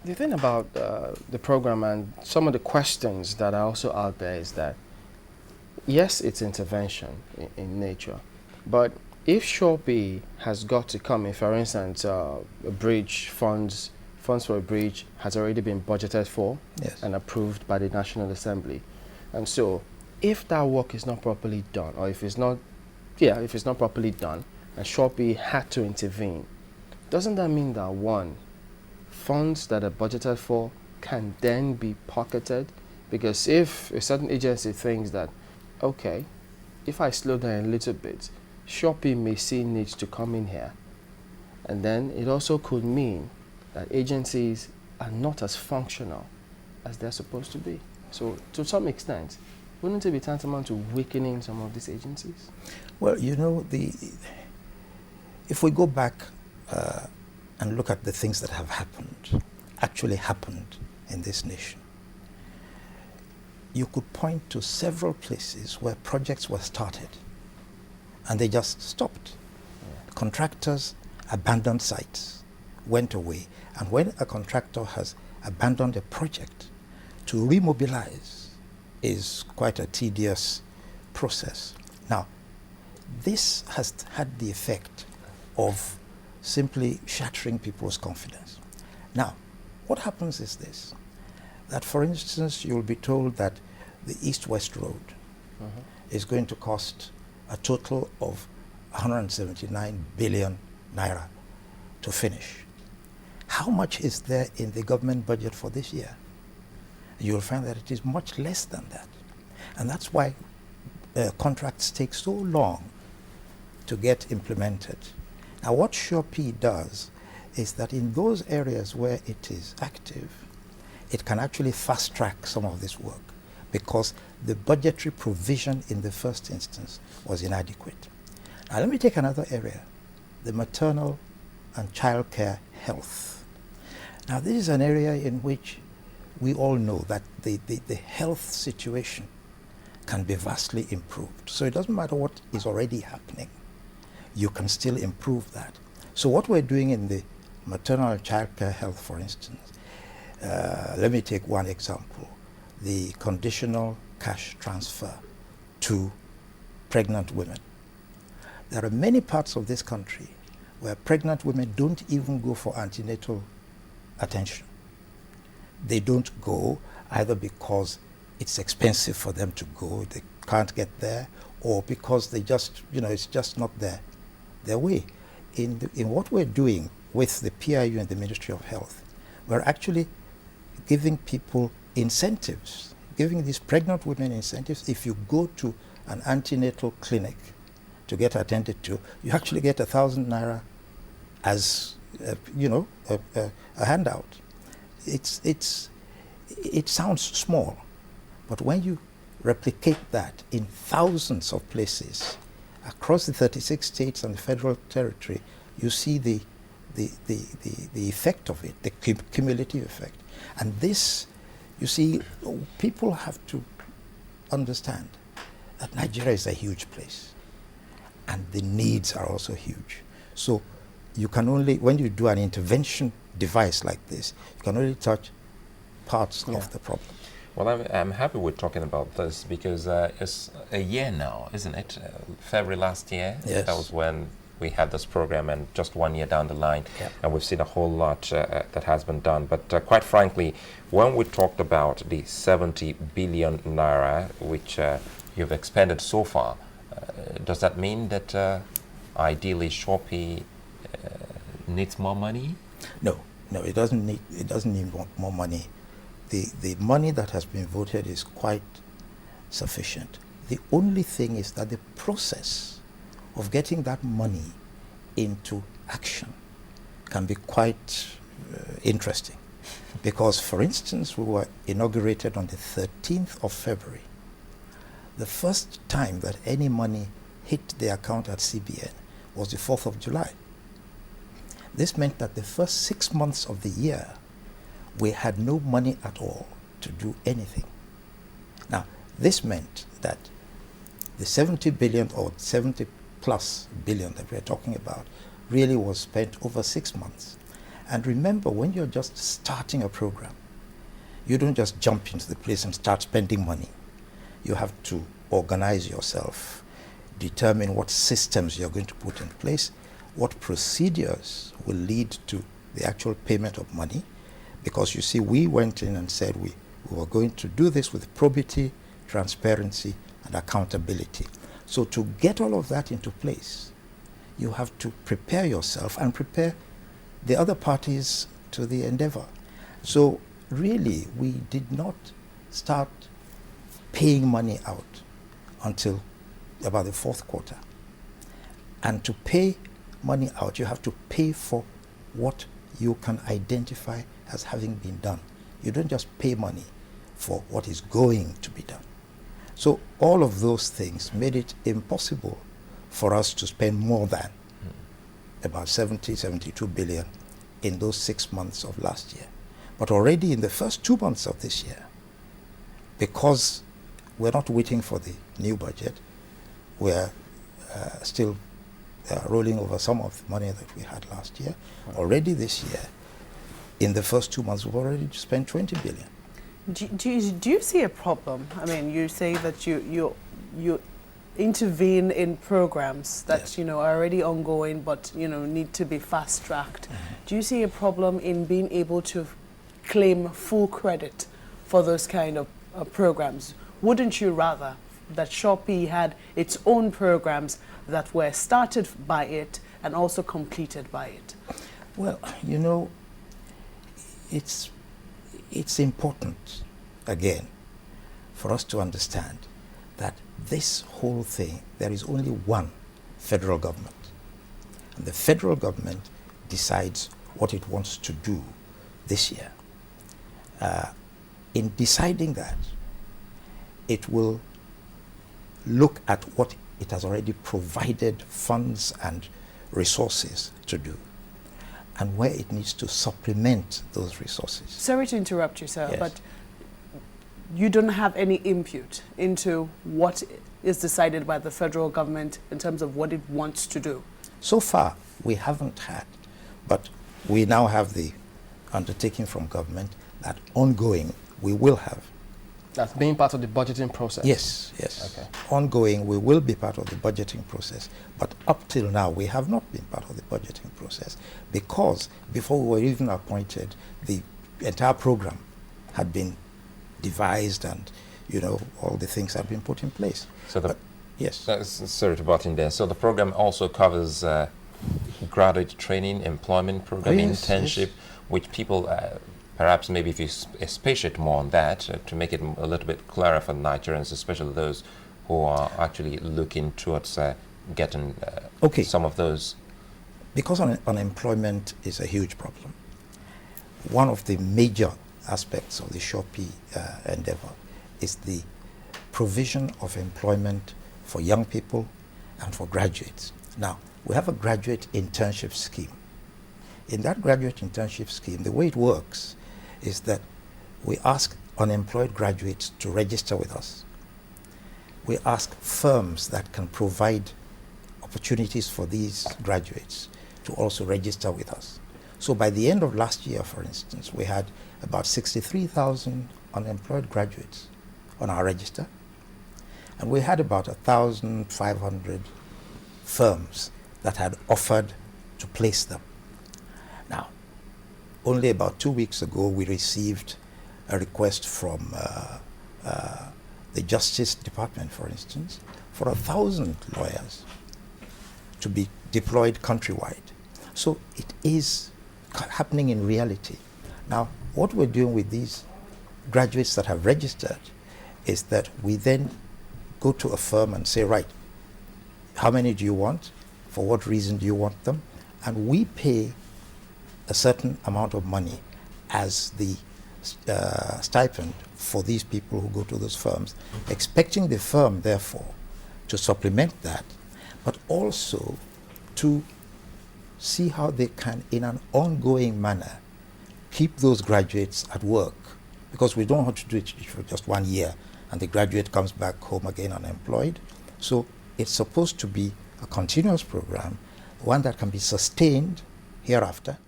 The thing about the program and some of the questions that are also out there is that yes, it's intervention in nature, but if Shopee has got to come in, for instance, a bridge funds for a bridge has already been budgeted for Yes. and approved by the National Assembly, and so if that work is not properly done, or if it's not properly done, and Shopee had to intervene, doesn't that mean that one, funds that are budgeted for can then be pocketed? Because if a certain agency thinks that, okay, if I slow down a little bit, Shopee may see needs to come in here. And then it also could mean that agencies are not as functional as they're supposed to be. So to some extent, wouldn't it be tantamount to weakening some of these agencies? Well, if we go back and look at the things that have actually happened in this nation, you could point to several places where projects were started and they just stopped. Yeah. Contractors abandoned sites, went away, and when a contractor has abandoned a project, to remobilize is quite a tedious process. Now, this has had the effect of simply shattering people's confidence. Now, what happens is this, that for instance, you'll be told that the East-West Road is going to cost a total of 179 billion naira to finish. How much is there in the government budget for this year? You'll find that it is much less than that. And that's why contracts take so long to get implemented. Now, what Shopee does is that in those areas where it is active, it can actually fast track some of this work because the budgetary provision in the first instance was inadequate. Now, let me take another area, the maternal and childcare health. Now, this is an area in which we all know that the health situation can be vastly improved. So it doesn't matter what is already happening. You can still improve that. So what we're doing in the maternal and childcare health, for instance, let me take one example, the conditional cash transfer to pregnant women. There are many parts of this country where pregnant women don't even go for antenatal attention. They don't go either because it's expensive for them to go, they can't get there, or because they just, it's just not their way. In what we're doing with the PIU and the Ministry of Health, we're actually giving people incentives, giving these pregnant women incentives. If you go to an antenatal clinic to get attended to, you actually get 1,000 naira as a handout. It sounds small, but when you replicate that in thousands of places across the 36 states and the federal territory, you see the effect of it, the cumulative effect. And this, you see, people have to understand that Nigeria is a huge place and the needs are also huge. So you can only, when you do an intervention device like this, you can only touch parts of the problem. Well, I'm happy we're talking about this because it's a year now, isn't it? February last year, yes. That was when we had this program, and just 1 year down the line, and we've seen a whole lot that has been done. But quite frankly, when we talked about the 70 billion naira, which you've expended so far, does that mean that ideally Shopee needs more money? No, it doesn't need more money. The money that has been voted is quite sufficient. The only thing is that the process of getting that money into action can be quite interesting. Because, for instance, we were inaugurated on the 13th of February. The first time that any money hit the account at CBN was the 4th of July. This meant that the first 6 months of the year, we had no money at all to do anything. Now, this meant that the 70 billion or 70 plus billion that we're talking about really was spent over 6 months. And remember, when you're just starting a program, you don't just jump into the place and start spending money. You have to organize yourself, determine what systems you're going to put in place, what procedures will lead to the actual payment of money. Because you see, we went in and said we were going to do this with probity, transparency, and accountability. So to get all of that into place, you have to prepare yourself and prepare the other parties to the endeavor. So really, we did not start paying money out until about the fourth quarter. And to pay money out, you have to pay for what you can identify as having been done. You don't just pay money for what is going to be done. So all of those things made it impossible for us to spend more than about 72 billion in those 6 months of last year. But already in the first 2 months of this year, because we're not waiting for the new budget, we're still rolling over some of the money that we had last year. Right. Already this year, in the first 2 months, we've already spent 20 billion. Do you see a problem? I mean, you say that you intervene in programs that, yes, are already ongoing, but need to be fast tracked. Mm-hmm. Do you see a problem in being able to claim full credit for those kind of programs? Wouldn't you rather that Shopee had its own programs that were started by it and also completed by it? Well, it's important, again, for us to understand that this whole thing, there is only one federal government. And the federal government decides what it wants to do this year. In deciding that, it will look at what it has already provided funds and resources to do, and where it needs to supplement those resources. Sorry to interrupt you, sir, yes, but you don't have any input into what is decided by the federal government in terms of what it wants to do? So far, we haven't had, but we now have the undertaking from government that ongoing we will have. That's being part of the budgeting process? Yes, yes. Okay. Ongoing, we will be part of the budgeting process. But up till now, we have not been part of the budgeting process because before we were even appointed, the entire program had been devised and, all the things had been put in place. So yes. Sorry to butt in there. So the program also covers graduate training, employment program, yes, internship, yes, which people... perhaps maybe if you expatiate more on that to make it a little bit clearer for Nigerians, especially those who are actually looking towards getting some of those. Because unemployment is a huge problem. One of the major aspects of the Shopee endeavor is the provision of employment for young people and for graduates. Now, we have a graduate internship scheme. In that graduate internship scheme, the way it works is that we ask unemployed graduates to register with us. We ask firms that can provide opportunities for these graduates to also register with us. So by the end of last year, for instance, we had about 63,000 unemployed graduates on our register, and we had about 1,500 firms that had offered to place them. Now, only about 2 weeks ago, we received a request from the Justice Department, for instance, for 1,000 lawyers to be deployed countrywide. So it is happening in reality. Now, what we're doing with these graduates that have registered is that we then go to a firm and say, right, how many do you want? For what reason do you want them? And we pay a certain amount of money as the stipend for these people who go to those firms, expecting the firm, therefore, to supplement that, but also to see how they can, in an ongoing manner, keep those graduates at work, because we don't want to do it for just 1 year and the graduate comes back home again unemployed. So it's supposed to be a continuous program, one that can be sustained hereafter.